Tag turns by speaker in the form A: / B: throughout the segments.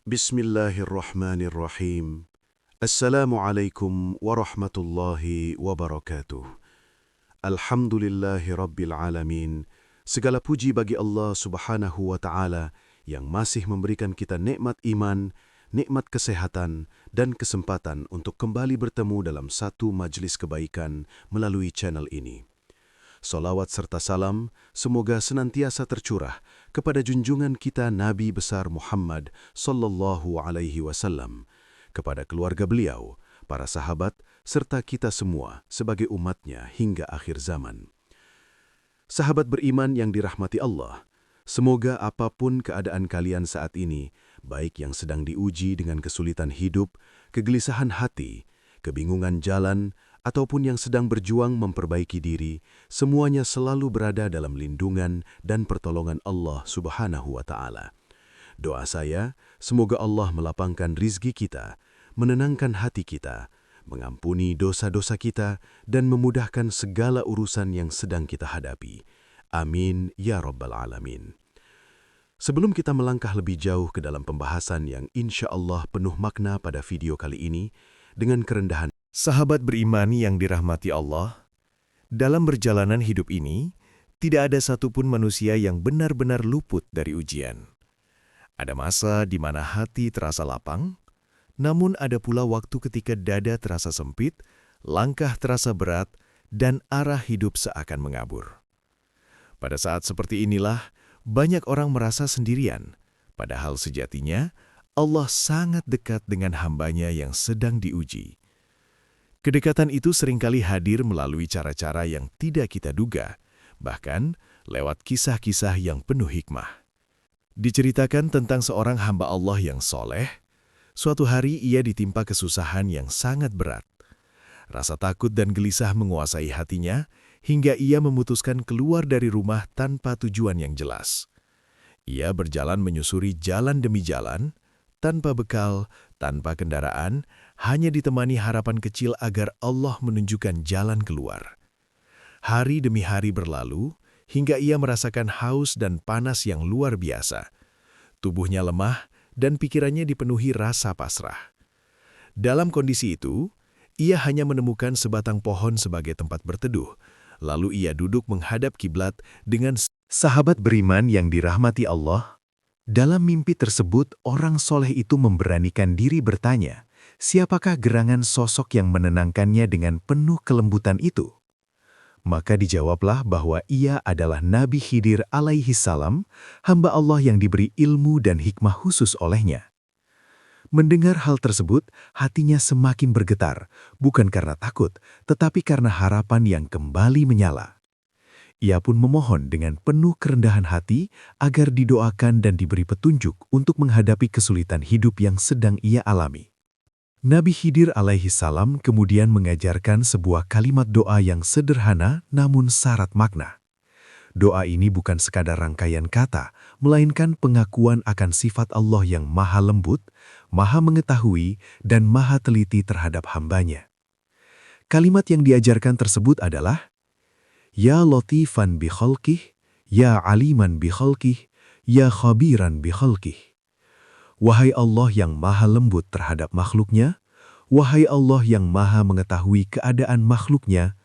A: Bismillahirrahmanirrahim. Assalamualaikum warahmatullahi wabarakatuh. Alhamdulillahi rabbil alamin. Segala puji bagi Allah subhanahu wa ta'ala yang masih memberikan kita nikmat iman, nikmat kesehatan, dan kesempatan untuk kembali bertemu dalam satu majlis kebaikan melalui channel ini. Salawat serta salam semoga senantiasa tercurah kepada junjungan kita Nabi besar Muhammad sallallahu alaihi wasallam, kepada keluarga beliau, para sahabat, serta kita semua sebagai umatnya hingga akhir zaman. Sahabat beriman yang dirahmati Allah, semoga apapun keadaan kalian saat ini, baik yang sedang diuji dengan kesulitan hidup, kegelisahan hati, kebingungan jalan, ataupun yang sedang berjuang memperbaiki diri, semuanya selalu berada dalam lindungan dan pertolongan Allah subhanahu wa ta'ala. Doa saya, semoga Allah melapangkan rizki kita, menenangkan hati kita, mengampuni dosa-dosa kita, dan memudahkan segala urusan yang sedang kita hadapi. Amin ya rabbal alamin. Sebelum kita melangkah lebih jauh ke dalam pembahasan yang insya Allah penuh makna pada video kali ini, dengan kerendahan
B: Sahabat beriman yang dirahmati Allah, dalam perjalanan hidup ini, tidak ada satupun manusia yang benar-benar luput dari ujian. Ada masa di mana hati terasa lapang, namun ada pula waktu ketika dada terasa sempit, langkah terasa berat, dan arah hidup seakan mengabur. Pada saat seperti inilah, banyak orang merasa sendirian, padahal sejatinya Allah sangat dekat dengan hambanya yang sedang diuji. Kedekatan itu seringkali hadir melalui cara-cara yang tidak kita duga, bahkan lewat kisah-kisah yang penuh hikmah. Diceritakan tentang seorang hamba Allah yang soleh, suatu hari ia ditimpa kesusahan yang sangat berat. Rasa takut dan gelisah menguasai hatinya, hingga ia memutuskan keluar dari rumah tanpa tujuan yang jelas. Ia berjalan menyusuri jalan demi jalan, tanpa bekal, tanpa kendaraan, hanya ditemani harapan kecil agar Allah menunjukkan jalan keluar. Hari demi hari berlalu, hingga ia merasakan haus dan panas yang luar biasa. Tubuhnya lemah dan pikirannya dipenuhi rasa pasrah. Dalam kondisi itu, ia hanya menemukan sebatang pohon sebagai tempat berteduh. Lalu ia duduk menghadap kiblat dengan sahabat beriman yang dirahmati Allah. Dalam mimpi tersebut, orang soleh itu memberanikan diri bertanya, siapakah gerangan sosok yang menenangkannya dengan penuh kelembutan itu? Maka dijawablah bahwa ia adalah Nabi Khidir alaihi salam, hamba Allah yang diberi ilmu dan hikmah khusus olehnya. Mendengar hal tersebut, hatinya semakin bergetar, bukan karena takut, tetapi karena harapan yang kembali menyala. Ia pun memohon dengan penuh kerendahan hati agar didoakan dan diberi petunjuk untuk menghadapi kesulitan hidup yang sedang ia alami. Nabi Khidir alaihi salam kemudian mengajarkan sebuah kalimat doa yang sederhana namun syarat makna. Doa ini bukan sekadar rangkaian kata, melainkan pengakuan akan sifat Allah yang maha lembut, maha mengetahui, dan maha teliti terhadap hambanya. Kalimat yang diajarkan tersebut adalah, Ya latifan bi khalqih, ya aliman bi khalqih, ya khabiran bi khalqih. Wahai Allah yang maha lembut terhadap makhluknya, wahai Allah yang maha mengetahui keadaan makhluknya,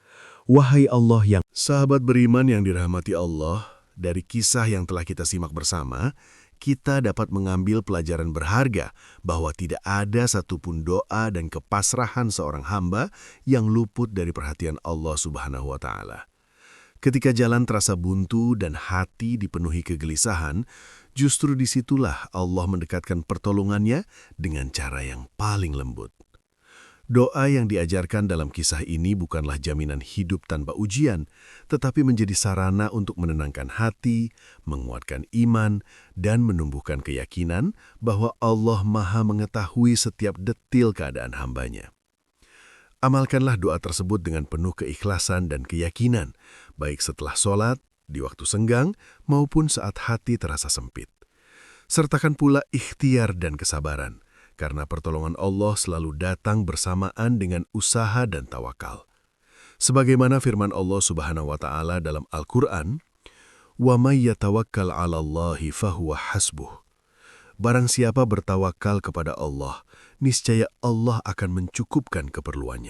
B: wahai Allah yang... Sahabat beriman yang dirahmati Allah, dari kisah yang telah kita simak bersama, kita dapat mengambil pelajaran berharga bahwa tidak ada satupun doa dan kepasrahan seorang hamba yang luput dari perhatian Allah Subhanahu wa Ta'ala. Ketika jalan terasa buntu dan hati dipenuhi kegelisahan, justru disitulah Allah mendekatkan pertolongannya dengan cara yang paling lembut. Doa yang diajarkan dalam kisah ini bukanlah jaminan hidup tanpa ujian, tetapi menjadi sarana untuk menenangkan hati, menguatkan iman, dan menumbuhkan keyakinan bahwa Allah Maha mengetahui setiap detil keadaan hambanya. Amalkanlah doa tersebut dengan penuh keikhlasan dan keyakinan, baik setelah sholat, di waktu senggang, maupun saat hati terasa sempit. Sertakan pula ikhtiar dan kesabaran, karena pertolongan Allah selalu datang bersamaan dengan usaha dan tawakal. Sebagaimana firman Allah Subhanahu wa Ta'ala dalam Al-Quran, "Wa may yatawakkal 'ala Allahi fahuwa hasbuh."
A: Barang siapa bertawakal kepada Allah, niscaya Allah akan mencukupkan keperluannya.